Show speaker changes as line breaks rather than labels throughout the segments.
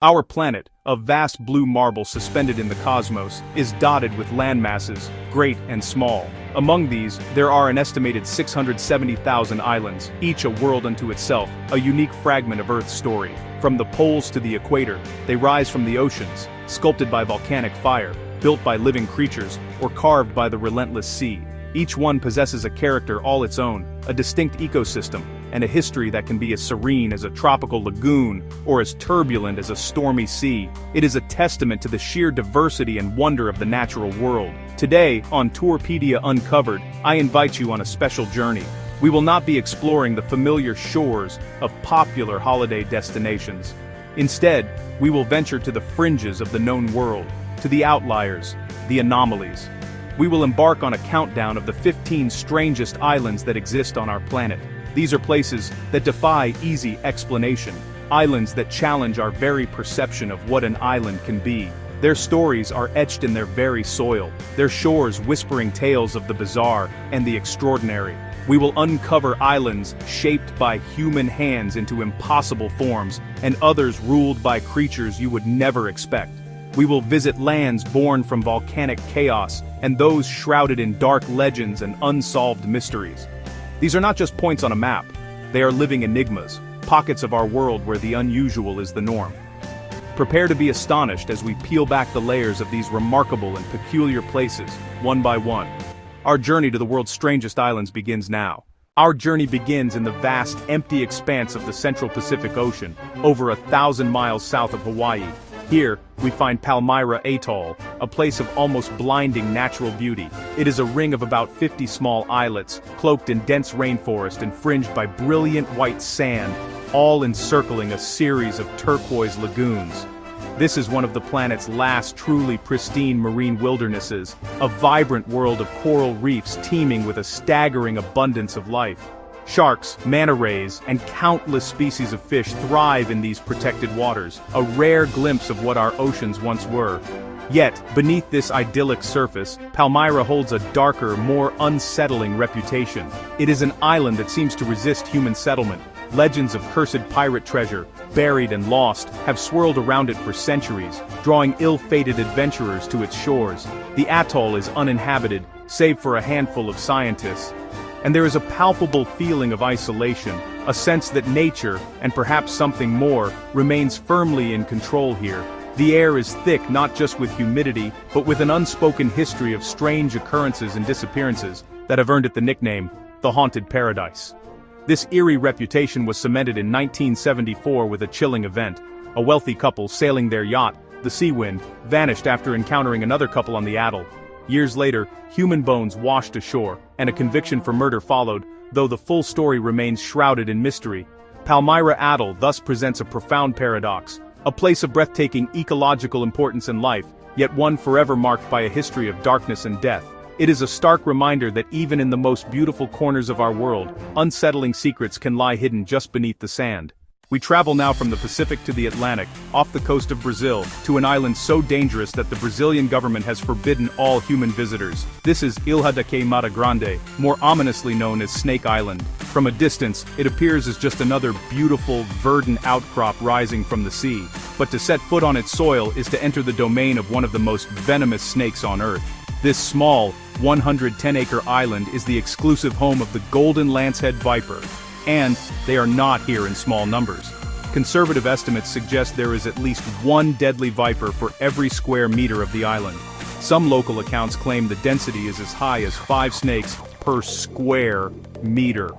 Our planet, a vast blue marble suspended in the cosmos, is dotted with landmasses, great and small. Among these, there are an estimated 670,000 islands, each a world unto itself, a unique fragment of Earth's story. From the poles to the equator, they rise from the oceans, sculpted by volcanic fire, built by living creatures, or carved by the relentless sea. Each one possesses a character all its own, a distinct ecosystem, and a history that can be as serene as a tropical lagoon or as turbulent as a stormy sea. It is a testament to the sheer diversity and wonder of the natural world. Today, on Tourpedia Uncovered, I invite you on a special journey. We will not be exploring the familiar shores of popular holiday destinations. Instead, we will venture to the fringes of the known world, to the outliers, the anomalies. We will embark on a countdown of the 15 strangest islands that exist on our planet. These are places that defy easy explanation, islands that challenge our very perception of what an island can be. Their stories are etched in their very soil, their shores whispering tales of the bizarre and the extraordinary. We will uncover islands shaped by human hands into impossible forms, and others ruled by creatures you would never expect. We will visit lands born from volcanic chaos, and those shrouded in dark legends and unsolved mysteries. These are not just points on a map, they are living enigmas, pockets of our world where the unusual is the norm. Prepare to be astonished as we peel back the layers of these remarkable and peculiar places, one by one. Our journey to the world's strangest islands begins now. Our journey begins in the vast, empty expanse of the Central Pacific Ocean, over 1,000 miles south of Hawaii. Here, we find Palmyra Atoll, a place of almost blinding natural beauty. It is a ring of about 50 small islets, cloaked in dense rainforest and fringed by brilliant white sand, all encircling a series of turquoise lagoons. This is one of the planet's last truly pristine marine wildernesses, a vibrant world of coral reefs teeming with a staggering abundance of life. Sharks, manta rays, and countless species of fish thrive in these protected waters, a rare glimpse of what our oceans once were. Yet, beneath this idyllic surface, Palmyra holds a darker, more unsettling reputation. It is an island that seems to resist human settlement. Legends of cursed pirate treasure, buried and lost, have swirled around it for centuries, drawing ill-fated adventurers to its shores. The atoll is uninhabited, save for a handful of scientists. And there is a palpable feeling of isolation, a sense that nature, and perhaps something more, remains firmly in control here. The air is thick not just with humidity, but with an unspoken history of strange occurrences and disappearances that have earned it the nickname, the Haunted Paradise. This eerie reputation was cemented in 1974 with a chilling event. A wealthy couple sailing their yacht, the Seawind, vanished after encountering another couple on the Atoll. Years later, human bones washed ashore, and a conviction for murder followed, though the full story remains shrouded in mystery. Palmyra Atoll thus presents a profound paradox, a place of breathtaking ecological importance in life, yet one forever marked by a history of darkness and death. It is a stark reminder that even in the most beautiful corners of our world, unsettling secrets can lie hidden just beneath the sand. We travel now from the Pacific to the Atlantic, off the coast of Brazil, to an island so dangerous that the Brazilian government has forbidden all human visitors. This is Ilha da Queimada Grande, more ominously known as Snake Island. From a distance, it appears as just another beautiful, verdant outcrop rising from the sea. But to set foot on its soil is to enter the domain of one of the most venomous snakes on Earth. This small, 110-acre island is the exclusive home of the golden lancehead viper. And they are not here in small numbers. Conservative estimates suggest there is at least one deadly viper for every square meter of the island. Some local accounts claim the density is as high as 5 snakes per square meter.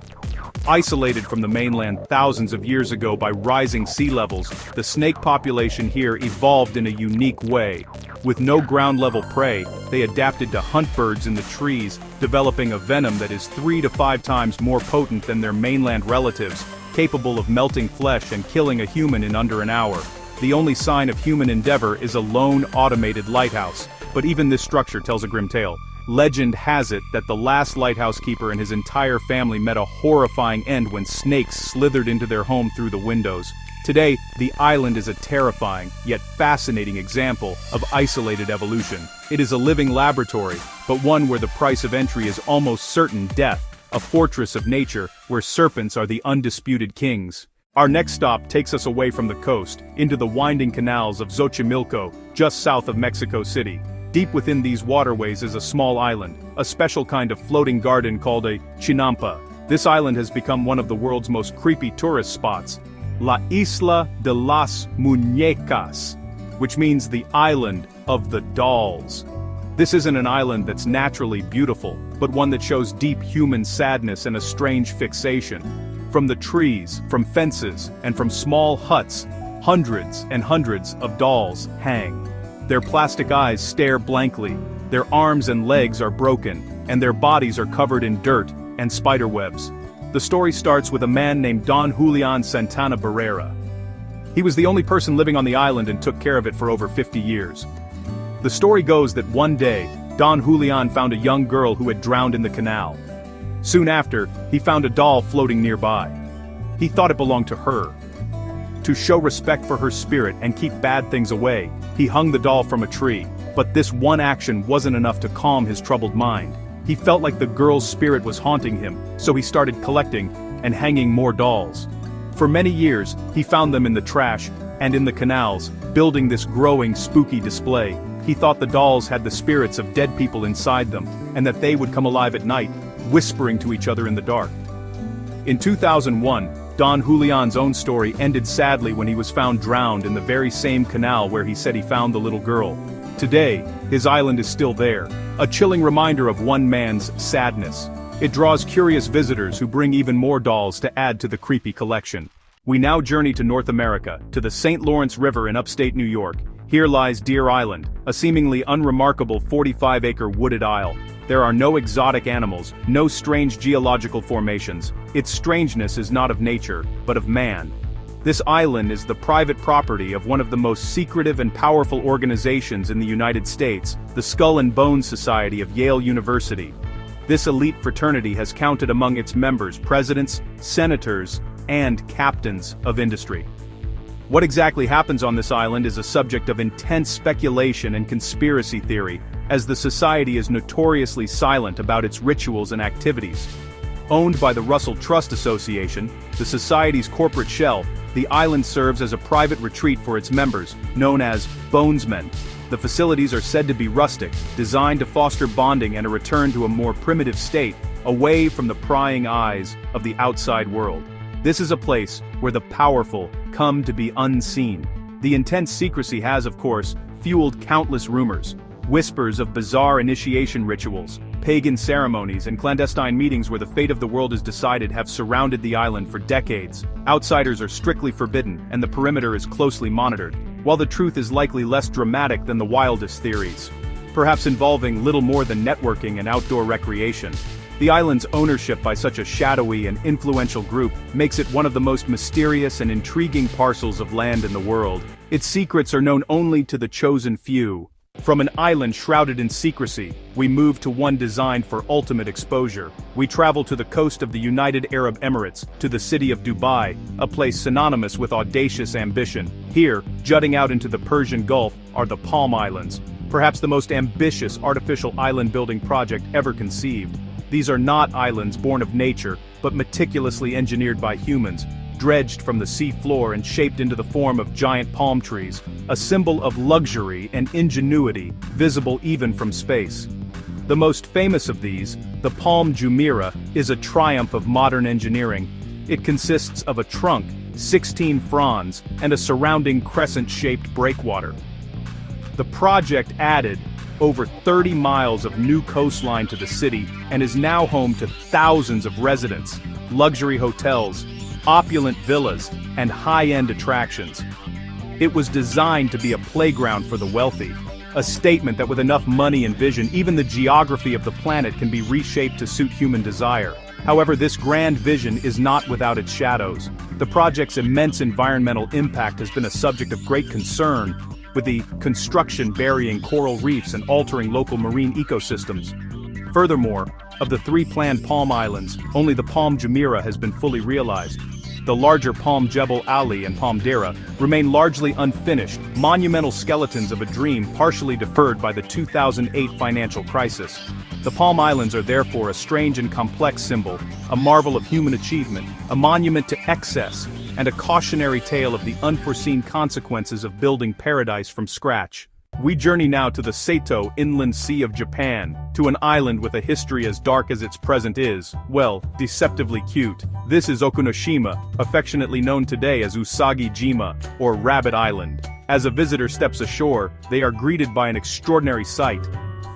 Isolated from the mainland thousands of years ago by rising sea levels, the snake population here evolved in a unique way. With no ground-level prey, they adapted to hunt birds in the trees, developing a venom that is 3 to 5 times more potent than their mainland relatives, capable of melting flesh and killing a human in under an hour. The only sign of human endeavor is a lone automated lighthouse, but even this structure tells a grim tale. Legend has it that the last lighthouse keeper and his entire family met a horrifying end when snakes slithered into their home through the windows. Today, the island is a terrifying, yet fascinating example of isolated evolution. It is a living laboratory, but one where the price of entry is almost certain death, a fortress of nature where serpents are the undisputed kings. Our next stop takes us away from the coast, into the winding canals of Xochimilco, just south of Mexico City. Deep within these waterways is a small island, a special kind of floating garden called a chinampa. This island has become one of the world's most creepy tourist spots. La Isla de las Muñecas, which means the island of the dolls. This isn't an island that's naturally beautiful, but one that shows deep human sadness and a strange fixation. From the trees, from fences, and from small huts, hundreds and hundreds of dolls hang. Their plastic eyes stare blankly, their arms and legs are broken, and their bodies are covered in dirt and spiderwebs. The story starts with a man named Don Julian Santana Barrera. He was the only person living on the island and took care of it for over 50 years. The story goes that one day, Don Julian found a young girl who had drowned in the canal. Soon after, he found a doll floating nearby. He thought it belonged to her. To show respect for her spirit and keep bad things away, he hung the doll from a tree, but this one action wasn't enough to calm his troubled mind. He felt like the girl's spirit was haunting him, so he started collecting and hanging more dolls. For many years, he found them in the trash and in the canals, building this growing spooky display. He thought the dolls had the spirits of dead people inside them, and that they would come alive at night, whispering to each other in the dark. In 2001, Don Julian's own story ended sadly when he was found drowned in the very same canal where he said he found the little girl. Today, his island is still there, a chilling reminder of one man's sadness. It draws curious visitors who bring even more dolls to add to the creepy collection. We now journey to North America, to the St. Lawrence River in upstate New York. Here lies Deer Island, a seemingly unremarkable 45-acre wooded isle. There are no exotic animals, no strange geological formations. Its strangeness is not of nature, but of man. This island is the private property of one of the most secretive and powerful organizations in the United States, the Skull and Bones Society of Yale University. This elite fraternity has counted among its members presidents, senators, and captains of industry. What exactly happens on this island is a subject of intense speculation and conspiracy theory, as the society is notoriously silent about its rituals and activities. Owned by the Russell Trust Association, the society's corporate shell, the island serves as a private retreat for its members, known as bonesmen. The facilities are said to be rustic, designed to foster bonding and a return to a more primitive state, away from the prying eyes of the outside world. This is a place where the powerful come to be unseen. The intense secrecy has, of course, fueled countless rumors. Whispers of bizarre initiation rituals, pagan ceremonies, and clandestine meetings where the fate of the world is decided have surrounded the island for decades. Outsiders are strictly forbidden, and the perimeter is closely monitored, while the truth is likely less dramatic than the wildest theories. Perhaps involving little more than networking and outdoor recreation. The island's ownership by such a shadowy and influential group makes it one of the most mysterious and intriguing parcels of land in the world. Its secrets are known only to the chosen few. From an island shrouded in secrecy, we move to one designed for ultimate exposure. We travel to the coast of the United Arab Emirates, to the city of Dubai, a place synonymous with audacious ambition. Here, jutting out into the Persian Gulf, are the Palm Islands, perhaps the most ambitious artificial island-building project ever conceived. These are not islands born of nature, but meticulously engineered by humans, dredged from the sea floor and shaped into the form of giant palm trees, a symbol of luxury and ingenuity, visible even from space. The most famous of these, the Palm Jumeirah, is a triumph of modern engineering. It consists of a trunk, 16 fronds, and a surrounding crescent-shaped breakwater. The project added over 30 miles of new coastline to the city and is now home to thousands of residents, luxury hotels, opulent villas, and high-end attractions. It was designed to be a playground for the wealthy, a statement that with enough money and vision, even the geography of the planet can be reshaped to suit human desire. However, this grand vision is not without its shadows. The project's immense environmental impact has been a subject of great concern, with the construction burying coral reefs and altering local marine ecosystems. Furthermore, of the 3 planned Palm Islands, only the Palm Jumeirah has been fully realized. The larger Palm Jebel Ali and Palm Deira remain largely unfinished, monumental skeletons of a dream partially deferred by the 2008 financial crisis. The Palm Islands are therefore a strange and complex symbol, a marvel of human achievement, a monument to excess, and a cautionary tale of the unforeseen consequences of building paradise from scratch. We journey now to the Seto Inland Sea of Japan, to an island with a history as dark as its present is, well, deceptively cute. This is Okunoshima, affectionately known today as Usagi-jima, or Rabbit Island. As a visitor steps ashore, they are greeted by an extraordinary sight.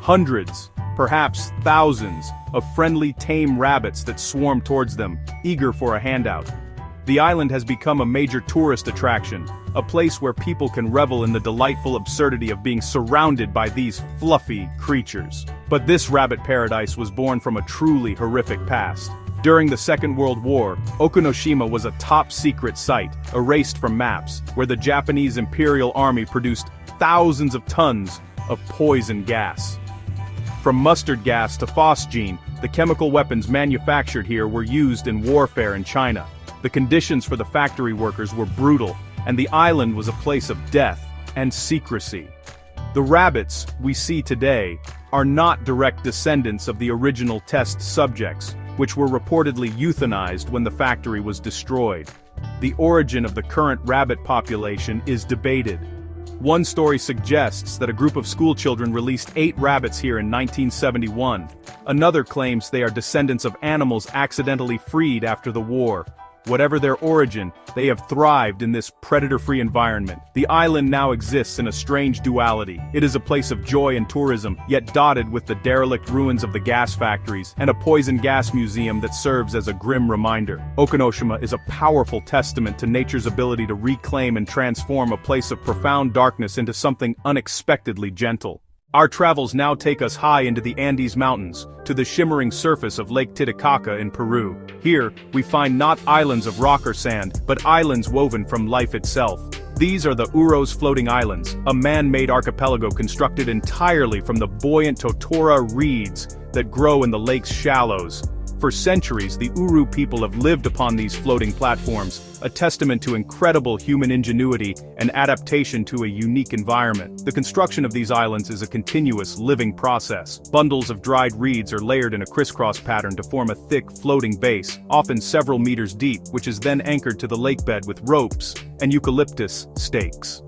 Hundreds, perhaps thousands, of friendly tame rabbits that swarm towards them, eager for a handout. The island has become a major tourist attraction, a place where people can revel in the delightful absurdity of being surrounded by these fluffy creatures. But this rabbit paradise was born from a truly horrific past. During the Second World War, Okunoshima was a top-secret site, erased from maps, where the Japanese Imperial Army produced thousands of tons of poison gas. From mustard gas to phosgene, the chemical weapons manufactured here were used in warfare in China. The conditions for the factory workers were brutal, and the island was a place of death and secrecy. The rabbits we see today are not direct descendants of the original test subjects, which were reportedly euthanized when the factory was destroyed. The origin of the current rabbit population is debated. One story suggests that a group of schoolchildren released 8 rabbits here in 1971. Another claims they are descendants of animals accidentally freed after the war. Whatever their origin, they have thrived in this predator-free environment. The island now exists in a strange duality. It is a place of joy and tourism, yet dotted with the derelict ruins of the gas factories, and a poison gas museum that serves as a grim reminder. Okunoshima is a powerful testament to nature's ability to reclaim and transform a place of profound darkness into something unexpectedly gentle. Our travels now take us high into the Andes Mountains, to the shimmering surface of Lake Titicaca in Peru. Here, we find not islands of rock or sand, but islands woven from life itself. These are the Uros Floating Islands, a man-made archipelago constructed entirely from the buoyant totora reeds that grow in the lake's shallows. For centuries, the Uru people have lived upon these floating platforms, a testament to incredible human ingenuity and adaptation to a unique environment. The construction of these islands is a continuous, living process. Bundles of dried reeds are layered in a crisscross pattern to form a thick, floating base, often several meters deep, which is then anchored to the lakebed with ropes and eucalyptus stakes.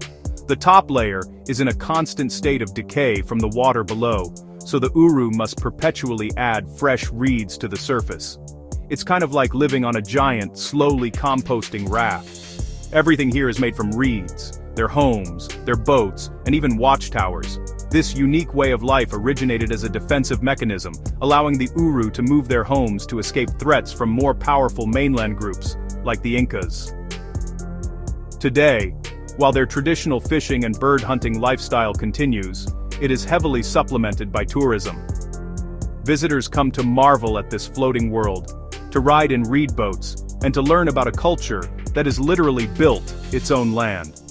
The top layer is in a constant state of decay from the water below, so the Uru must perpetually add fresh reeds to the surface. It's kind of like living on a giant, slowly composting raft. Everything here is made from reeds, their homes, their boats, and even watchtowers. This unique way of life originated as a defensive mechanism, allowing the Uru to move their homes to escape threats from more powerful mainland groups, like the Incas. Today, while their traditional fishing and bird hunting lifestyle continues, it is heavily supplemented by tourism. Visitors come to marvel at this floating world, to ride in reed boats, and to learn about a culture that has literally built its own land.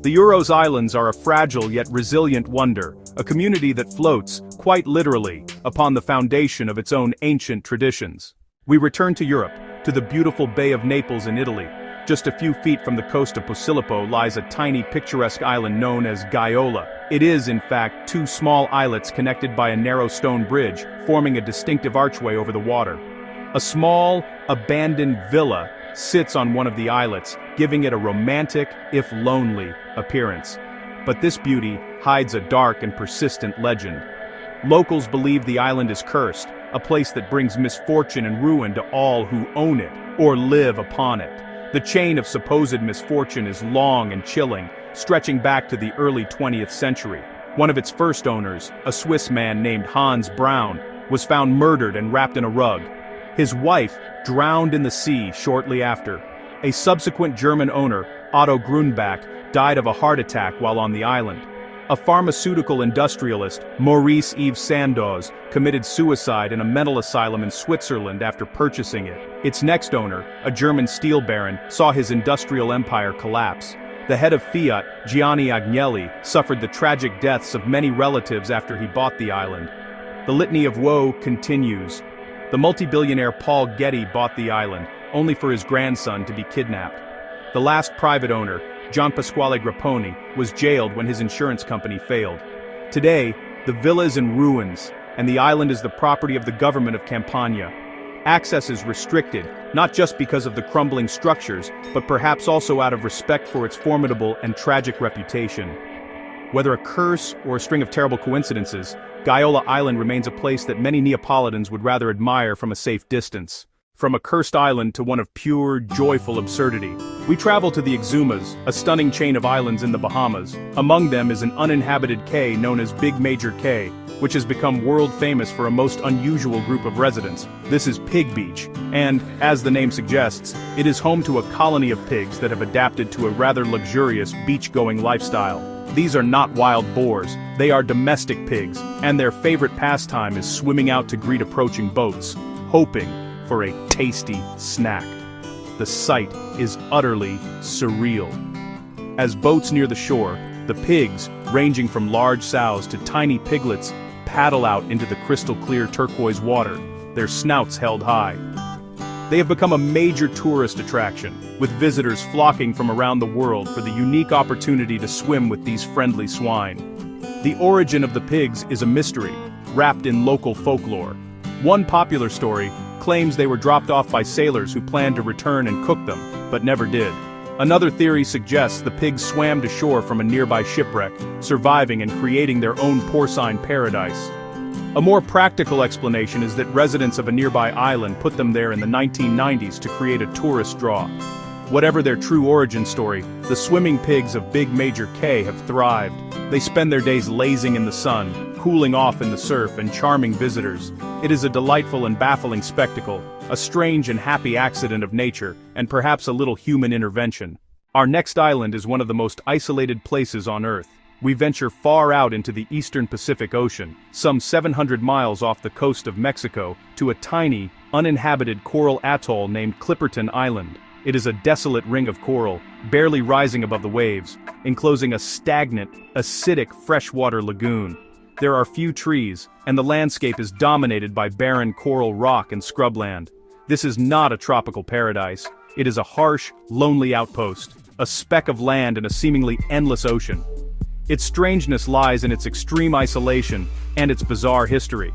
The Uros Islands are a fragile yet resilient wonder, a community that floats, quite literally, upon the foundation of its own ancient traditions. We return to Europe, to the beautiful Bay of Naples in Italy. Just a few feet from the coast of Posillipo lies a tiny picturesque island known as Gaiola. It is, in fact, 2 small islets connected by a narrow stone bridge, forming a distinctive archway over the water. A small, abandoned villa sits on one of the islets, giving it a romantic, if lonely, appearance. But this beauty hides a dark and persistent legend. Locals believe the island is cursed, a place that brings misfortune and ruin to all who own it or live upon it. The chain of supposed misfortune is long and chilling, stretching back to the early 20th century. One of its first owners, a Swiss man named Hans Braun, was found murdered and wrapped in a rug. His wife drowned in the sea shortly after. A subsequent German owner, Otto Grunbach, died of a heart attack while on the island. A pharmaceutical industrialist, Maurice Yves Sandoz, committed suicide in a mental asylum in Switzerland after purchasing it. Its next owner, a German steel baron, saw his industrial empire collapse. The head of Fiat, Gianni Agnelli, suffered the tragic deaths of many relatives after he bought the island. The litany of woe continues. The multi-billionaire Paul Getty bought the island, only for his grandson to be kidnapped. The last private owner, Gian Pasquale Grapponi, was jailed when his insurance company failed. Today, the villa is in ruins, and the island is the property of the government of Campania. Access is restricted, not just because of the crumbling structures, but perhaps also out of respect for its formidable and tragic reputation. Whether a curse or a string of terrible coincidences, Giolla Island remains a place that many Neapolitans would rather admire from a safe distance. From a cursed island to one of pure, joyful absurdity, we travel to the Exumas, a stunning chain of islands in the Bahamas. Among them is an uninhabited cay known as Big Major Cay, which has become world famous for a most unusual group of residents. This is Pig Beach, and, as the name suggests, it is home to a colony of pigs that have adapted to a rather luxurious beach-going lifestyle. These are not wild boars, they are domestic pigs, and their favorite pastime is swimming out to greet approaching boats, hoping for a tasty snack. The sight is utterly surreal. As boats near the shore, the pigs, ranging from large sows to tiny piglets, paddle out into the crystal-clear turquoise water, their snouts held high. They have become a major tourist attraction, with visitors flocking from around the world for the unique opportunity to swim with these friendly swine. The origin of the pigs is a mystery, wrapped in local folklore. One popular story claims they were dropped off by sailors who planned to return and cook them, but never did. Another theory suggests the pigs swam to shore from a nearby shipwreck, surviving and creating their own porcine paradise. A more practical explanation is that residents of a nearby island put them there in the 1990s to create a tourist draw. Whatever their true origin story, the swimming pigs of Big Major Cay have thrived. They spend their days lazing in the sun, cooling off in the surf and charming visitors. It is a delightful and baffling spectacle, a strange and happy accident of nature, and perhaps a little human intervention. Our next island is one of the most isolated places on Earth. We venture far out into the eastern Pacific Ocean, some 700 miles off the coast of Mexico, to a tiny, uninhabited coral atoll named Clipperton Island. It is a desolate ring of coral, barely rising above the waves, enclosing a stagnant, acidic freshwater lagoon. There are few trees, and the landscape is dominated by barren coral rock and scrubland. This is not a tropical paradise. It is a harsh, lonely outpost, a speck of land in a seemingly endless ocean. Its strangeness lies in its extreme isolation and its bizarre history.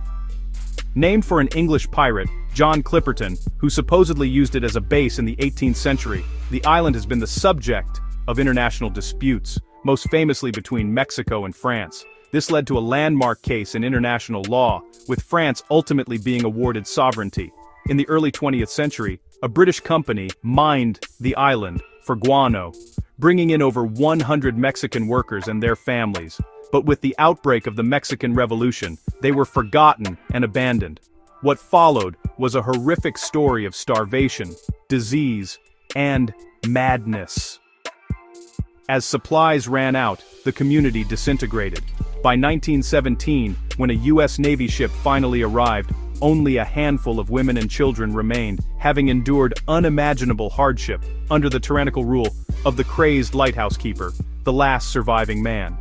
Named for an English pirate, John Clipperton, who supposedly used it as a base in the 18th century, the island has been the subject of international disputes, most famously between Mexico and France. This led to a landmark case in international law, with France ultimately being awarded sovereignty. In the early 20th century, a British company mined the island for guano, bringing in over 100 Mexican workers and their families. But with the outbreak of the Mexican Revolution, they were forgotten and abandoned. What followed was a horrific story of starvation, disease, and madness. As supplies ran out, the community disintegrated. By 1917, when a U.S. Navy ship finally arrived, only a handful of women and children remained, having endured unimaginable hardship under the tyrannical rule of the crazed lighthouse keeper, the last surviving man.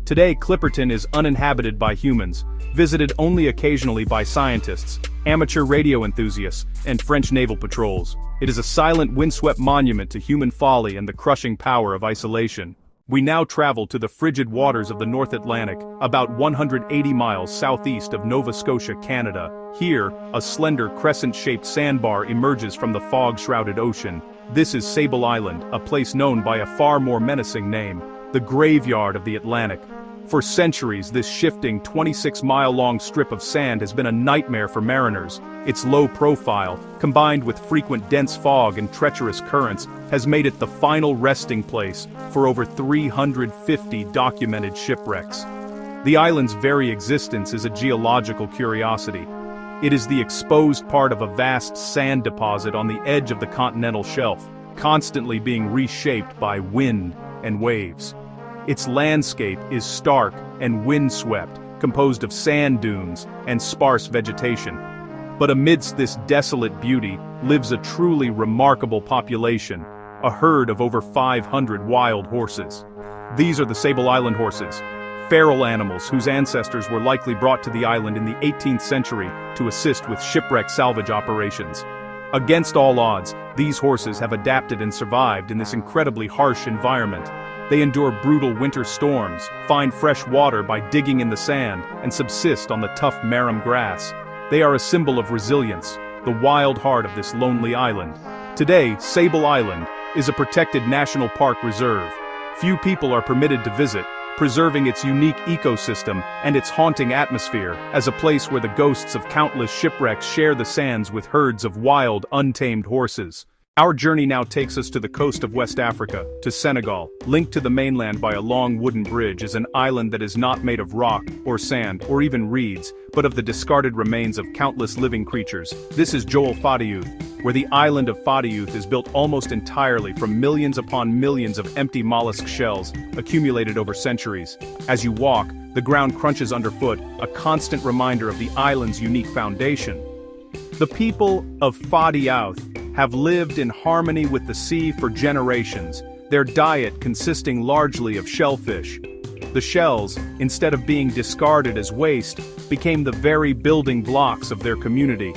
Today, Clipperton is uninhabited by humans, visited only occasionally by scientists, amateur radio enthusiasts, and French naval patrols. It is a silent, windswept monument to human folly and the crushing power of isolation. We now travel to the frigid waters of the North Atlantic, about 180 miles southeast of Nova Scotia, Canada. Here, a slender crescent-shaped sandbar emerges from the fog-shrouded ocean. This is Sable Island, a place known by a far more menacing name, the graveyard of the Atlantic. For centuries, this shifting 26-mile-long strip of sand has been a nightmare for mariners. Its low profile, combined with frequent dense fog and treacherous currents, has made it the final resting place for over 350 documented shipwrecks. The island's very existence is a geological curiosity. It is the exposed part of a vast sand deposit on the edge of the continental shelf, constantly being reshaped by wind and waves. Its landscape is stark and windswept, composed of sand dunes and sparse vegetation. But amidst this desolate beauty lives a truly remarkable population, a herd of over 500 wild horses. These are the Sable Island horses, feral animals whose ancestors were likely brought to the island in the 18th century to assist with shipwreck salvage operations. Against all odds, these horses have adapted and survived in this incredibly harsh environment. They endure brutal winter storms, find fresh water by digging in the sand, and subsist on the tough marram grass. They are a symbol of resilience, the wild heart of this lonely island. Today, Sable Island is a protected national park reserve. Few people are permitted to visit, preserving its unique ecosystem and its haunting atmosphere as a place where the ghosts of countless shipwrecks share the sands with herds of wild, untamed horses. Our journey now takes us to the coast of West Africa, to Senegal. Linked to the mainland by a long wooden bridge is an island that is not made of rock, or sand, or even reeds, but of the discarded remains of countless living creatures. This is Joel Fadiyouth, where the island of Fadiyouth is built almost entirely from millions upon millions of empty mollusk shells, accumulated over centuries. As you walk, the ground crunches underfoot, a constant reminder of the island's unique foundation. The people of Fadiyouth have lived in harmony with the sea for generations, their diet consisting largely of shellfish. The shells, instead of being discarded as waste, became the very building blocks of their community.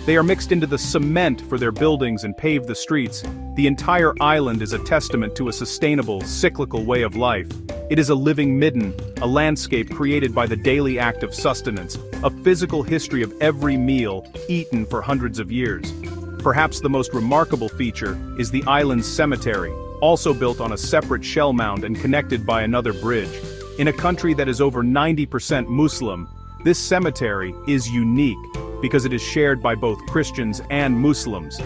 They are mixed into the cement for their buildings and pave the streets. The entire island is a testament to a sustainable, cyclical way of life. It is a living midden, a landscape created by the daily act of sustenance, a physical history of every meal eaten for hundreds of years. Perhaps the most remarkable feature is the island's cemetery, also built on a separate shell mound and connected by another bridge. In a country that is over 90% Muslim, this cemetery is unique because it is shared by both Christians and Muslims.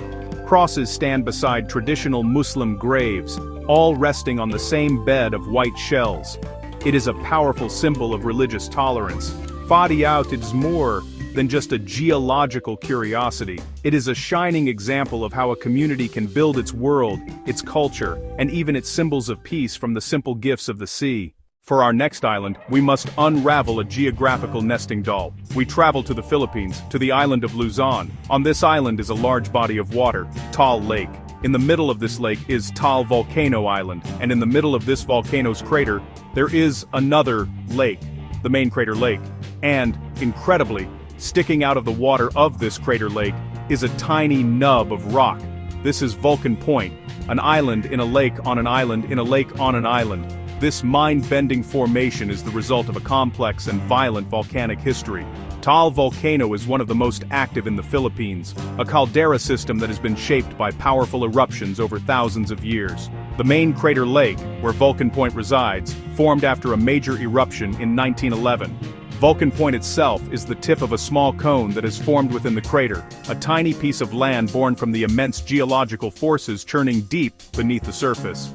Crosses stand beside traditional Muslim graves, all resting on the same bed of white shells. It is a powerful symbol of religious tolerance. Fadiyouth is more than just a geological curiosity. It is a shining example of how a community can build its world, its culture, and even its symbols of peace from the simple gifts of the sea. For our next island, we must unravel a geographical nesting doll. We travel to the Philippines, to the island of Luzon. On this island is a large body of water, Taal Lake. In the middle of this lake is Taal Volcano Island, and in the middle of this volcano's crater, there is another lake, the main crater lake. And, incredibly, sticking out of the water of this crater lake is a tiny nub of rock. This is Vulcan Point, an island in a lake on an island in a lake on an island. This mind-bending formation is the result of a complex and violent volcanic history. Taal Volcano is one of the most active in the Philippines, a caldera system that has been shaped by powerful eruptions over thousands of years. The main crater lake, where Vulcan Point resides, formed after a major eruption in 1911. Vulcan Point itself is the tip of a small cone that is formed within the crater, a tiny piece of land born from the immense geological forces churning deep beneath the surface.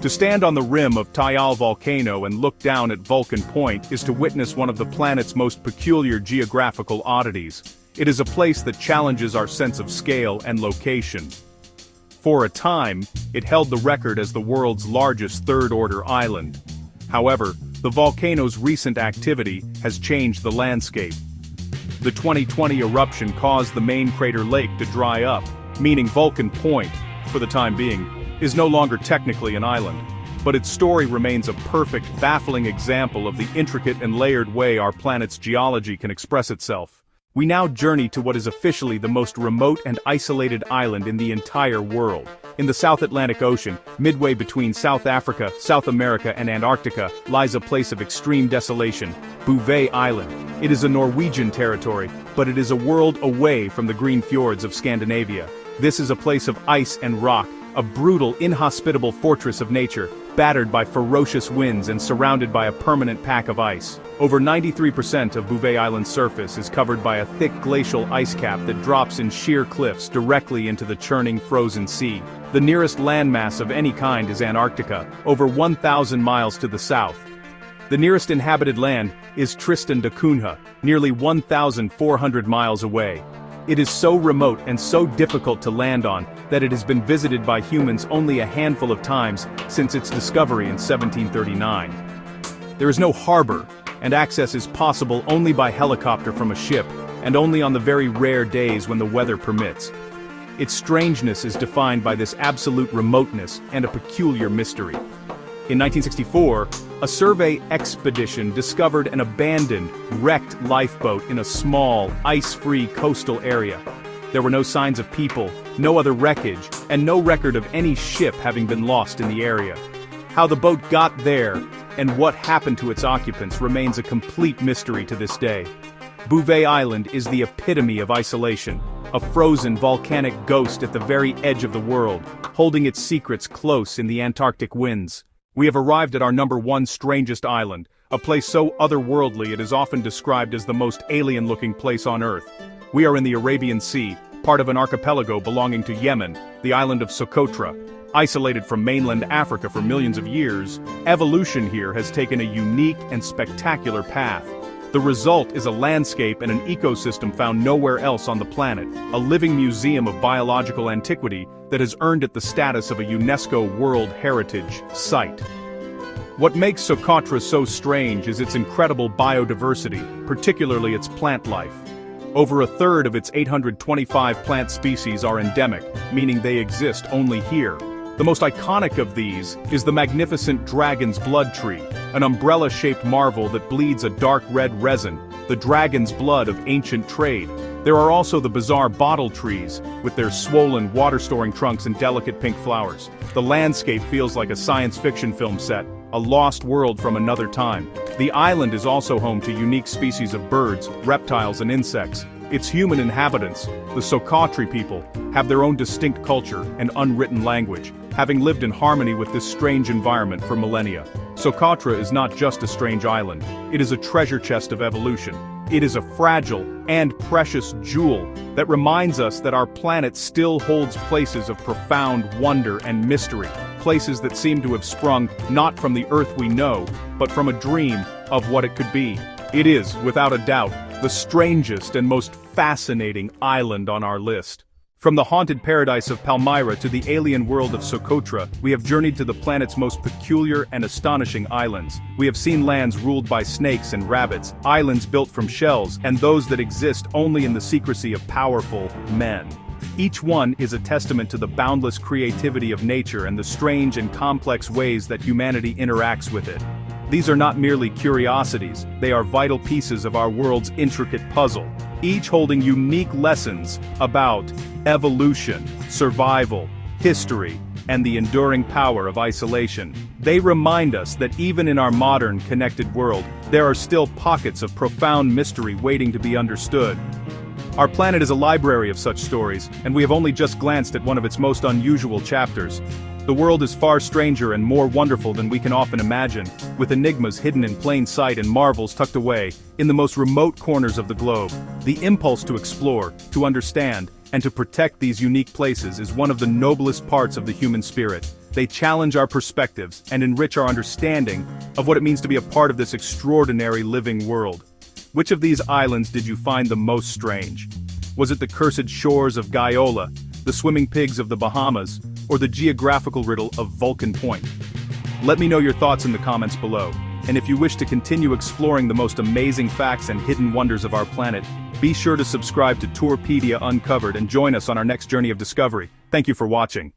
To stand on the rim of Taal Volcano and look down at Vulcan Point is to witness one of the planet's most peculiar geographical oddities. It is a place that challenges our sense of scale and location. For a time, it held the record as the world's largest third-order island. However, the volcano's recent activity has changed the landscape. The 2020 eruption caused the main crater lake to dry up, meaning Vulcan Point, for the time being, is no longer technically an island. But its story remains a perfect, baffling example of the intricate and layered way our planet's geology can express itself. We now journey to what is officially the most remote and isolated island in the entire world. In the South Atlantic Ocean, midway between South Africa, South America and Antarctica, lies a place of extreme desolation, Bouvet Island. It is a Norwegian territory, but it is a world away from the green fjords of Scandinavia. This is a place of ice and rock, a brutal, inhospitable fortress of nature, battered by ferocious winds and surrounded by a permanent pack of ice. Over 93% of Bouvet Island's surface is covered by a thick glacial ice cap that drops in sheer cliffs directly into the churning frozen sea. The nearest landmass of any kind is Antarctica, over 1,000 miles to the south. The nearest inhabited land is Tristan da Cunha, nearly 1,400 miles away. It is so remote and so difficult to land on that it has been visited by humans only a handful of times since its discovery in 1739. There is no harbor, and access is possible only by helicopter from a ship, and only on the very rare days when the weather permits. Its strangeness is defined by this absolute remoteness and a peculiar mystery. In 1964, a survey expedition discovered an abandoned, wrecked lifeboat in a small, ice-free coastal area. There were no signs of people, no other wreckage, and no record of any ship having been lost in the area. How the boat got there, and what happened to its occupants remains a complete mystery to this day. Bouvet Island is the epitome of isolation. a frozen volcanic ghost at the very edge of the world, holding its secrets close in the Antarctic winds. We have arrived at our number 1 strangest island, a place so otherworldly it is often described as the most alien-looking place on Earth. We are in the Arabian Sea, part of an archipelago belonging to Yemen, the island of Socotra. Isolated from mainland Africa for millions of years, evolution here has taken a unique and spectacular path. The result is a landscape and an ecosystem found nowhere else on the planet, a living museum of biological antiquity that has earned it the status of a UNESCO World Heritage Site. What makes Socotra so strange is its incredible biodiversity, particularly its plant life. Over a third of its 825 plant species are endemic, meaning they exist only here. The most iconic of these is the magnificent dragon's blood tree, an umbrella-shaped marvel that bleeds a dark red resin, the dragon's blood of ancient trade. There are also the bizarre bottle trees, with their swollen, water-storing trunks and delicate pink flowers. The landscape feels like a science fiction film set, a lost world from another time. The island is also home to unique species of birds, reptiles, and insects. Its human inhabitants, the Socotra people, have their own distinct culture and unwritten language, having lived in harmony with this strange environment for millennia. Socotra is not just a strange island, it is a treasure chest of evolution. It is a fragile and precious jewel that reminds us that our planet still holds places of profound wonder and mystery, places that seem to have sprung not from the Earth we know, but from a dream of what it could be. It is, without a doubt, the strangest and most fascinating island on our list. From the haunted paradise of Palmyra to the alien world of Socotra, we have journeyed to the planet's most peculiar and astonishing islands. We have seen lands ruled by snakes and rabbits, islands built from shells, and those that exist only in the secrecy of powerful men. Each one is a testament to the boundless creativity of nature and the strange and complex ways that humanity interacts with it. These are not merely curiosities, they are vital pieces of our world's intricate puzzle, each holding unique lessons about evolution, survival, history, and the enduring power of isolation. They remind us that even in our modern, connected world, there are still pockets of profound mystery waiting to be understood. Our planet is a library of such stories, and we have only just glanced at one of its most unusual chapters. The world is far stranger and more wonderful than we can often imagine, with enigmas hidden in plain sight and marvels tucked away in the most remote corners of the globe. The impulse to explore, to understand, and to protect these unique places is one of the noblest parts of the human spirit. They challenge our perspectives and enrich our understanding of what it means to be a part of this extraordinary living world. Which of these islands did you find the most strange? Was it the cursed shores of Guyana, the swimming pigs of the Bahamas, or the geographical riddle of Vulcan Point? Let me know your thoughts in the comments below, and if you wish to continue exploring the most amazing facts and hidden wonders of our planet, be sure to subscribe to Tourpedia Uncovered and join us on our next journey of discovery. Thank you for watching.